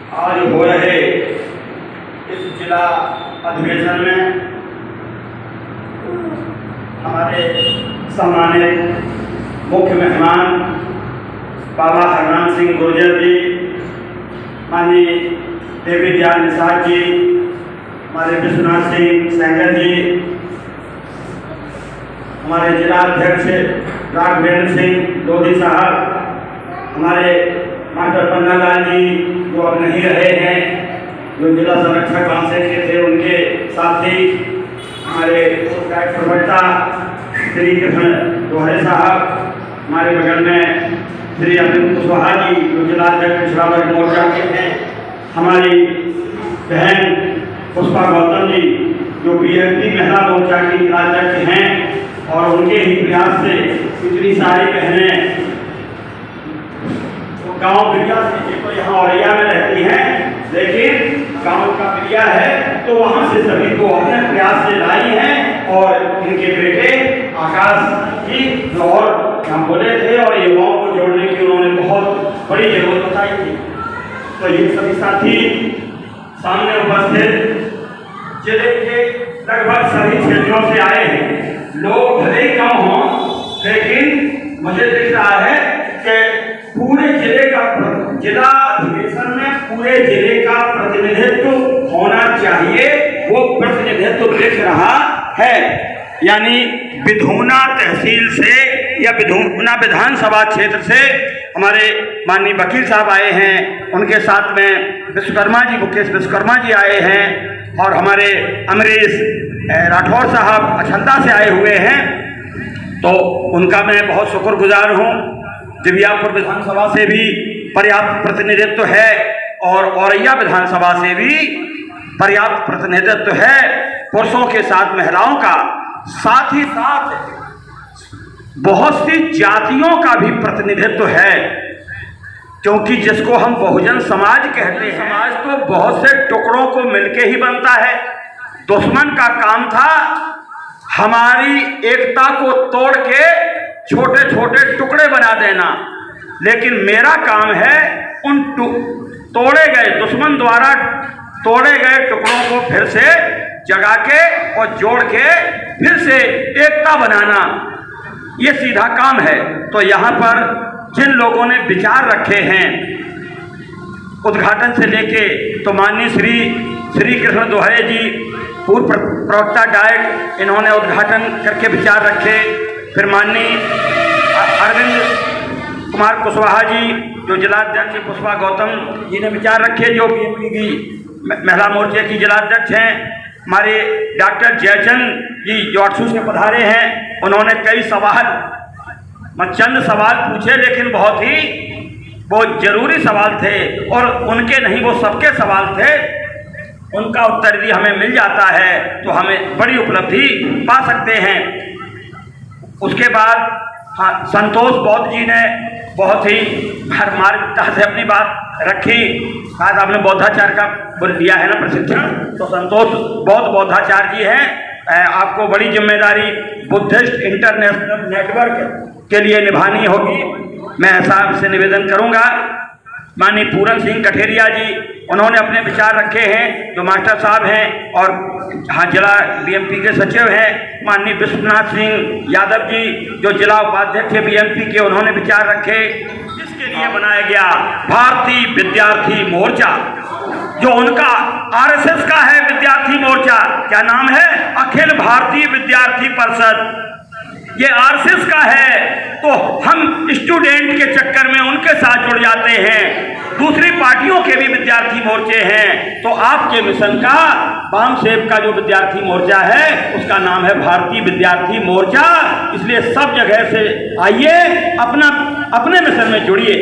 आज हो रहे इस जिला अधिवेशन में हमारे सम्मानित मुख्य मेहमान बाबा हरनाम सिंह गुर्जर जी, माननीय देवी दयाल निषाद जी, हमारे विश्वनाथ सिंह सैंगर जी, हमारे जिला अध्यक्ष राघवेंद्र सिंह लोधी साहब, हमारे मास्टर पन्नालाल जी जो अब नहीं रहे हैं, जो जिला संरक्षक काउंसिल के थे, उनके साथी हमारे प्रवक्ता श्री कृष्ण दोहरे साहब, हमारे बगल में श्री अमित कुशवाहा जी जो जिला अध्यक्ष पिछड़ा वर्ग मोर्चा के हैं, हमारी बहन पुष्पा गौतम जी जो बीएमपी महिला मोर्चा की जिलाध्यक्ष हैं, और उनके ही प्रयास से इतनी सारी बहनें गांव बिरिया से तो यहाँ औरैया में रहती हैं, लेकिन गांव का बिरिया है तो वहाँ से सभी को अपने प्रयास से लाई हैं। और इनके बेटे आकाश जी जो और हम बोले थे और युवाओं को जोड़ने की उन्होंने बहुत बड़ी जरूरत बताई थी। तो ये सभी साथी सामने उपस्थित जिले के लगभग सभी क्षेत्रों से आए हैं। लोग भले ही कम हों, लेकिन मुझे दिख रहा है कि पूरे जिले का जिला अधिवेशन में पूरे जिले का प्रतिनिधित्व होना चाहिए, वो प्रतिनिधित्व दिख रहा है। यानी विधूना तहसील से या विधूना विधानसभा क्षेत्र से हमारे माननीय वकील साहब आए हैं, उनके साथ में विश्वकर्मा जी, मुकेश विश्वकर्मा जी आए हैं, और हमारे अमरीश राठौर साहब अछंदा से आए हुए हैं। तो उनका मैं बहुत शुक्रगुजार हूँ। दिव्यापुर विधानसभा से भी पर्याप्त प्रतिनिधित्व है और औरैया विधानसभा से भी पर्याप्त प्रतिनिधित्व है, पुरुषों के साथ महिलाओं का, साथ ही साथ बहुत सी जातियों का भी प्रतिनिधित्व है। क्योंकि जिसको हम बहुजन समाज कहते हैं, समाज तो बहुत से टुकड़ों को मिलके ही बनता है। दुश्मन का काम था हमारी एकता को तोड़ के छोटे छोटे टुकड़े बना देना, लेकिन मेरा काम है उन तोड़े गए, दुश्मन द्वारा तोड़े गए टुकड़ों को फिर से जगा के और जोड़ के फिर से एकता बनाना, ये सीधा काम है। तो यहाँ पर जिन लोगों ने विचार रखे हैं उद्घाटन से लेके, तो माननीय श्री कृष्ण दोहरे जी पूर्व प्रवक्ता डाइट, इन्होंने उद्घाटन करके विचार रखे। फिर माननीय अरविंद कुमार कुशवाहा जी जो जिलाध्यक्ष, पुष्पा गौतम जी ने विचार रखे जो बीएमपी की महिला मोर्चे की जिलाध्यक्ष हैं। हमारे डॉक्टर जयचंद जी जो अटसू से पधारे हैं, उन्होंने कई सवाल, चंद सवाल पूछे, लेकिन बहुत ही वो जरूरी सवाल थे, और उनके नहीं वो सबके सवाल थे, उनका उत्तर भी हमें मिल जाता है तो हमें बड़ी उपलब्धि पा सकते हैं। उसके बाद संतोष बौद्ध जी ने बहुत ही मार्मिकता से अपनी बात रखी। शायद आपने बौद्धाचार का दिया है ना प्रशिक्षण, तो संतोष बौद्ध बौद्धाचार्य जी हैं। आपको बड़ी जिम्मेदारी बुद्धिस्ट इंटरनेशनल नेटवर्क के लिए निभानी होगी, मैं ऐसा आपसे निवेदन करूंगा। माननीय पूरन सिंह कठेरिया जी, उन्होंने अपने विचार रखे हैं, जो मास्टर साहब हैं और जिला बीएमपी के सचिव हैं। माननीय विश्वनाथ सिंह यादव जी जो जिला उपाध्यक्ष बीएमपी के, उन्होंने विचार रखे। इसके लिए बनाया गया भारतीय विद्यार्थी मोर्चा, जो उनका आरएसएस का है विद्यार्थी मोर्चा। क्या नाम है? अखिल भारतीय विद्यार्थी परिषद। ये आरएसएस का है तो हम स्टूडेंट के चक्कर में उनके साथ जुड़ जाते हैं। दूसरी पार्टियों के भी विद्यार्थी मोर्चे हैं, तो आपके मिशन का वाम सेव का जो विद्यार्थी मोर्चा है उसका नाम है भारतीय विद्यार्थी मोर्चा। इसलिए सब जगह से आइए, अपने मिशन में जुड़िए।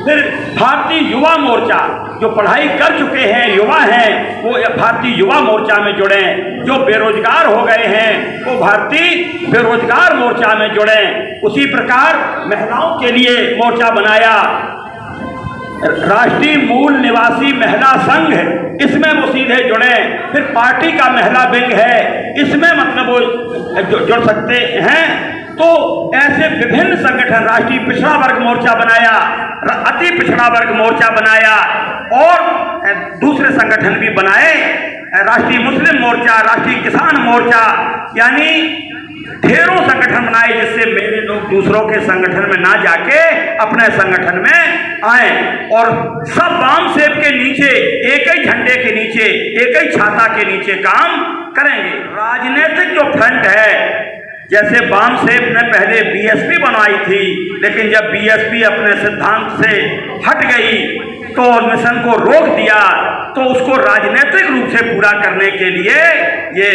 फिर भारतीय युवा मोर्चा, जो पढ़ाई कर चुके हैं युवा हैं, वो भारतीय युवा मोर्चा में जुड़ें। जो बेरोजगार हो गए हैं वो भारतीय बेरोजगार मोर्चा में जुड़ें। उसी प्रकार महिलाओं के लिए मोर्चा बनाया राष्ट्रीय मूल निवासी महिला संघ, इसमें वो सीधे जुड़े। फिर पार्टी का महिला विंग है, इसमें मतलब वो जुड़ सकते हैं। तो ऐसे विभिन्न संगठन, राष्ट्रीय पिछड़ा वर्ग मोर्चा बनाया, अति पिछड़ा वर्ग मोर्चा बनाया और दूसरे संगठन भी बनाए, राष्ट्रीय मुस्लिम मोर्चा, राष्ट्रीय किसान मोर्चा, यानी ढेरों संगठन बनाए जिससे मेरे लोग दूसरों के संगठन में ना जाके अपने संगठन में आए और सब बाम सेब के नीचे, एक ही झंडे के नीचे, एक ही छाता के नीचे काम करेंगे। राजनीतिक जो फ्रंट है, जैसे बाम सेब ने पहले बीएसपी बनवाई थी, लेकिन जब बीएसपी अपने सिद्धांत से हट गई तो मिशन को रोक दिया, तो उसको राजनीतिक रूप से पूरा करने के लिए ये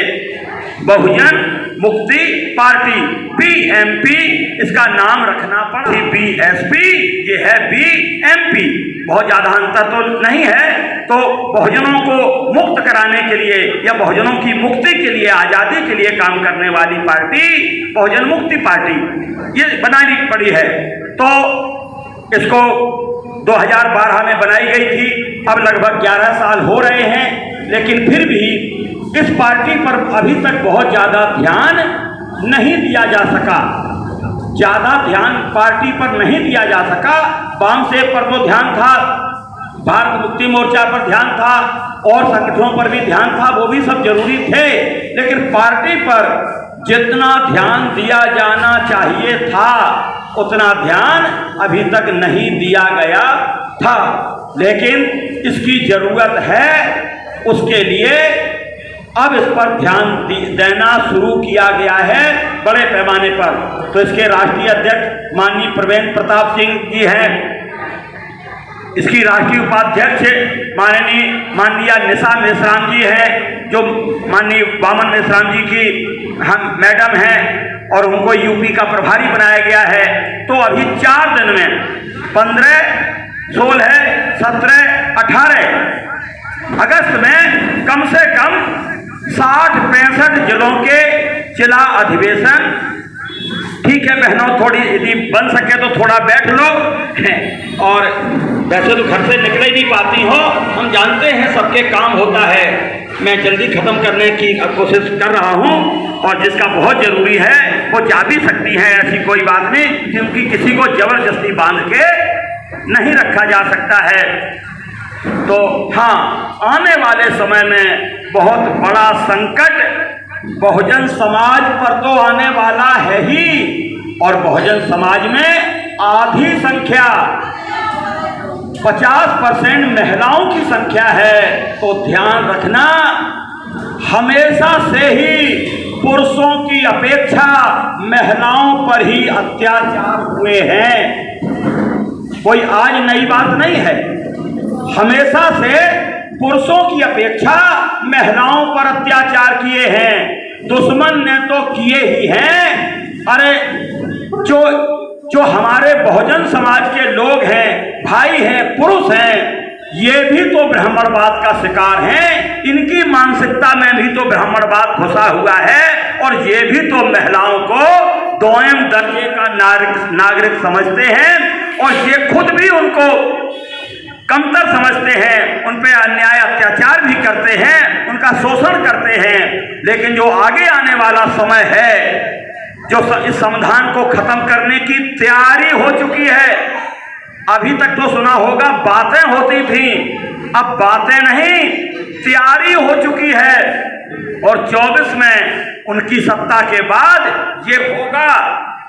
बहुजन मुक्ति पार्टी बीएमपी इसका नाम रखना पड़ा। बीएसपी ये है बीएमपी, बहुत ज्यादा अंतर तो नहीं है। तो बहुजनों को मुक्त कराने के लिए या बहुजनों की मुक्ति के लिए, आजादी के लिए काम करने वाली पार्टी बहुजन मुक्ति पार्टी ये बनानी पड़ी है। तो इसको 2012 में बनाई गई थी, अब लगभग 11 साल हो रहे हैं, लेकिन फिर भी इस पार्टी पर अभी तक बहुत ज़्यादा ध्यान नहीं दिया जा सका। ज़्यादा ध्यान पार्टी पर नहीं दिया जा सका। बाम सेब पर तो ध्यान था, भारत मुक्ति मोर्चा पर ध्यान था और संगठनों पर भी ध्यान था, वो भी सब जरूरी थे, लेकिन पार्टी पर जितना ध्यान दिया जाना चाहिए था उतना ध्यान अभी तक नहीं दिया गया था। लेकिन इसकी जरूरत है, उसके लिए अब इस पर ध्यान देना शुरू किया गया है बड़े पैमाने पर। तो इसके राष्ट्रीय अध्यक्ष माननीय प्रवेश प्रताप सिंह जी हैं, इसकी राष्ट्रीय उपाध्यक्ष माननीय निशा मेश्राम जी हैं, जो माननीय वामन मेश्राम जी की हम मैडम हैं और उनको यूपी का प्रभारी बनाया गया है। तो अभी 4 दिन में 15, 16, 17, 18 अगस्त में कम से कम 60-65 जिलों के जिला अधिवेशन, ठीक है बहनों, थोड़ी यदि बन सके तो थोड़ा बैठ लो, और वैसे तो घर से निकल ही नहीं पाती हो, हम जानते हैं सबके काम होता है, मैं जल्दी खत्म करने की कोशिश कर रहा हूं, और जिसका बहुत जरूरी है वो जा भी सकती है, ऐसी कोई बात नहीं, क्योंकि किसी को जबरदस्ती बांध के नहीं रखा जा सकता है। तो हाँ, आने वाले समय में बहुत बड़ा संकट बहुजन समाज पर तो आने वाला है ही, और बहुजन समाज में आधी संख्या 50% महिलाओं की संख्या है। तो ध्यान रखना, हमेशा से ही पुरुषों की अपेक्षा महिलाओं पर ही अत्याचार हुए हैं, कोई आज नई बात नहीं है। हमेशा से पुरुषों की अपेक्षा महिलाओं पर अत्याचार किए हैं, दुश्मन ने तो किए ही हैं। अरे जो हमारे बहुजन समाज के लोग हैं, भाई हैं, पुरुष हैं, ये भी तो ब्राह्मणवाद का शिकार हैं, इनकी मानसिकता में भी तो ब्राह्मणवाद घुसा हुआ है, और ये भी तो महिलाओं को दोयम दर्जे का नागरिक समझते हैं, और ये खुद भी उनको कमतर समझते हैं, उन पे अन्याय अत्याचार भी करते हैं, उनका शोषण करते हैं। लेकिन जो आगे आने वाला समय है, जो इस संविधान को खत्म करने की तैयारी हो चुकी है, अभी तक तो सुना होगा बातें होती थी, अब बातें नहीं, तैयारी हो चुकी है, और 24 में उनकी सत्ता के बाद ये होगा,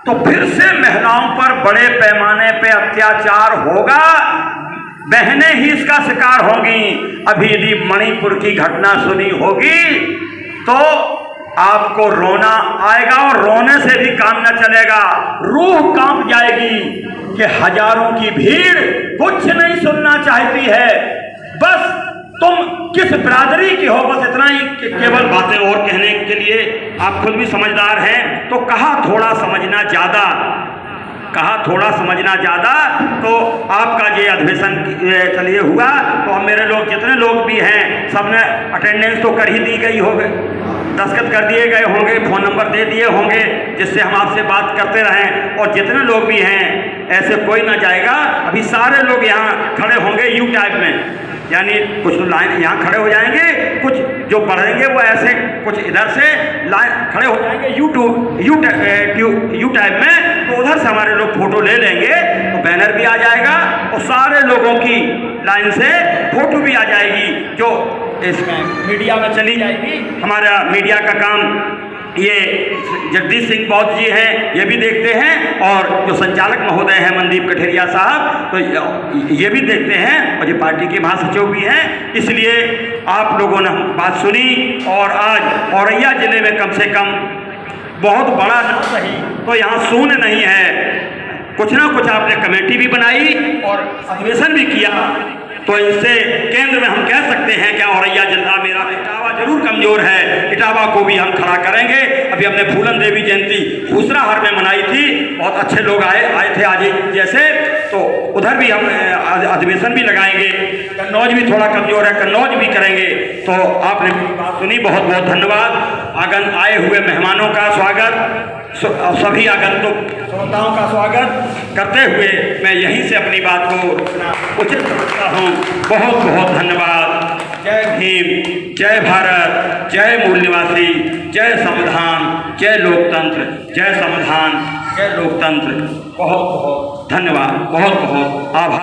तो फिर से महिलाओं पर बड़े पैमाने पे अत्याचार होगा, बहनें ही इसका शिकार होंगी। अभी यदि मणिपुर की घटना सुनी होगी तो आपको रोना आएगा, और रोने से भी काम न चलेगा, रूह कांप जाएगी कि हजारों की भीड़ कुछ नहीं सुनना चाहती है, बस तुम किस बिरादरी की हो, बस इतना ही केवल बातें और कहने के लिए। आप खुद भी समझदार हैं, तो कहा थोड़ा समझना ज्यादा, तो आपका ये अधिवेशन चलिए हुआ, तो हम मेरे लोग जितने लोग भी हैं सबने अटेंडेंस तो कर ही दी गई होगी, दस्तखत कर दिए गए होंगे, फ़ोन नंबर दे दिए होंगे, जिससे हम आपसे बात करते रहें, और जितने लोग भी हैं ऐसे कोई ना जाएगा। अभी सारे लोग यहाँ खड़े होंगे यू टाइप में, यानी कुछ लाइन यहाँ खड़े हो जाएंगे, कुछ जो बढ़ेंगे वो ऐसे कुछ इधर से लाइन खड़े हो जाएंगे यू टाइप में, तो उधर से हमारे लोग फोटो ले लेंगे तो बैनर भी आ जाएगा और सारे लोगों की लाइन से फोटो भी आ जाएगी, जो इसमें मीडिया में चली जाएगी। हमारा मीडिया का काम ये जगदीश सिंह बौद्ध जी हैं, ये भी देखते हैं, और जो संचालक महोदय हैं मनदीप कठेरिया साहब, तो ये भी देखते हैं, और ये पार्टी के महासचिव भी हैं। इसलिए आप लोगों ने बात सुनी, और आज औरैया जिले में कम से कम बहुत बड़ा ना सही तो यहाँ शून्य नहीं है, कुछ ना कुछ आपने कमेटी भी बनाई और अधिवेशन भी किया, तो इससे केंद्र में हम कह सकते हैं कि औरैया जिला मेरा इटावा जरूर कमजोर है, इटावा को भी हम खड़ा करेंगे। अभी हमने फूलन देवी जयंती दूसराहर में मनाई थी, बहुत अच्छे लोग आए थे आज जैसे, तो उधर भी हम अधिवेशन भी लगाएंगे। कन्नौज भी थोड़ा कमजोर है, कन्नौज भी करेंगे। तो आपने मेरी बात सुनी, बहुत बहुत धन्यवाद। आए हुए मेहमानों का स्वागत, सभी आगंतुक श्रोताओं का स्वागत करते हुए मैं यहीं से अपनी बात को उचित समझता हूँ। बहुत बहुत धन्यवाद। जय भीम, जय भारत, जय मूल निवासी, जय संविधान, जय लोकतंत्र, जय संविधान, जय लोकतंत्र। बहुत बहुत धन्यवाद, बहुत बहुत आभार।